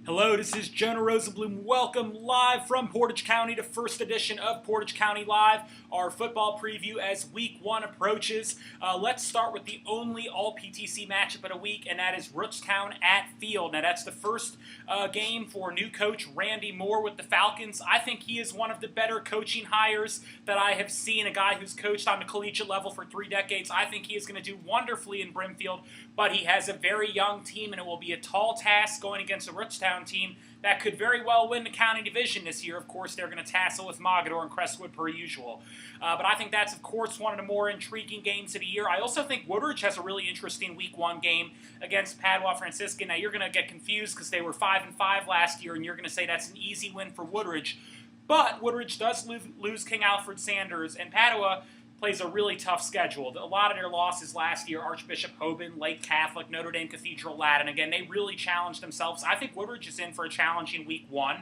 Hello, this is Jonah Rosenblum. Welcome live from Portage County to first edition of Portage County Live, our football preview as Week 1 approaches. Let's start with the only all-PTC matchup in a week, and that is Rootstown at Field. Now, that's the first game for new coach Randy Moore with the Falcons. I think he is one of the better coaching hires that I have seen, a guy who's coached on the collegiate level for 3 decades. I think he is going to do wonderfully in Brimfield, but he has a very young team, and it will be a tall task going against a Rootstown team that could very well win the county division this year. Of course, they're going to tassel with Mogadore and Crestwood per usual. But I think that's, of course, one of the more intriguing games of the year. I also think Woodridge has a really interesting Week 1 game against Padua Franciscan. Now, you're going to get confused because they were 5-5 last year, and you're going to say that's an easy win for Woodridge. But Woodridge does lose King Alfred Sanders, and Padua plays a really tough schedule. A lot of their losses last year, Archbishop Hoban, Lake Catholic, Notre Dame Cathedral Latin. Again, they really challenged themselves. I think Woodridge is in for a challenging Week 1.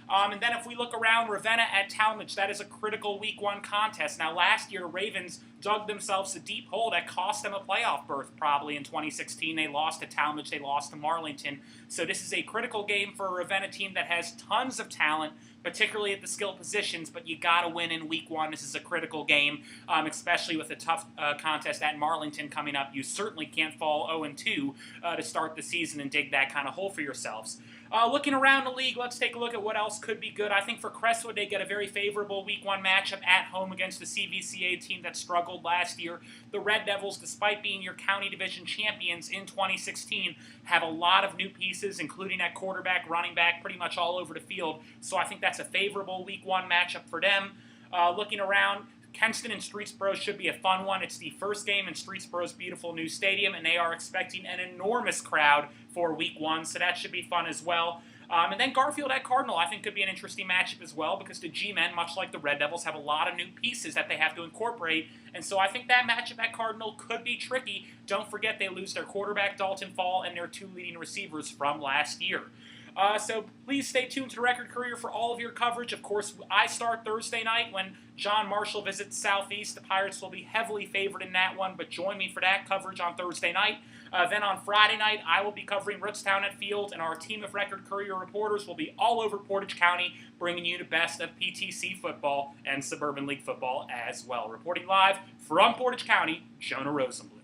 And then if we look around, Ravenna at Talmadge, that is a critical Week 1 contest. Now, last year, Ravens dug themselves a deep hole that cost them a playoff berth probably in 2016. They lost to Talmadge. They lost to Marlington. So this is a critical game for a Ravenna team that has tons of talent, particularly at the skill positions, but you got to win in Week 1. This is a critical game, especially with a tough contest at Marlington coming up. You certainly can't fall 0-2 to start the season and dig that kind of hole for yourselves. Looking around the league, let's take a look at what else could be good. I think for Crestwood, they get a very favorable Week 1 matchup at home against the CVCA team that struggled last year. The Red Devils, despite being your county division champions in 2016, have a lot of new pieces, including at quarterback, running back, pretty much all over the field. So I think that's a favorable Week 1 matchup for them. Looking around, Kenston and Streetsboro should be a fun one. It's the first game in Streetsboro's beautiful new stadium, and they are expecting an enormous crowd for Week 1, so that should be fun as well. And then Garfield at Cardinal, I think, could be an interesting matchup as well because the G-Men, much like the Red Devils, have a lot of new pieces that they have to incorporate. And so I think that matchup at Cardinal could be tricky. Don't forget they lose their quarterback, Dalton Fall, and their 2 leading receivers from last year. So please stay tuned to Record-Courier for all of your coverage. Of course, I start Thursday night when John Marshall visits Southeast. The Pirates will be heavily favored in that one, but join me for that coverage on Thursday night. Then on Friday night, I will be covering Rootstown at Field, and our team of Record-Courier reporters will be all over Portage County, bringing you the best of PTC football and Suburban League football as well. Reporting live from Portage County, Jonah Rosenblum.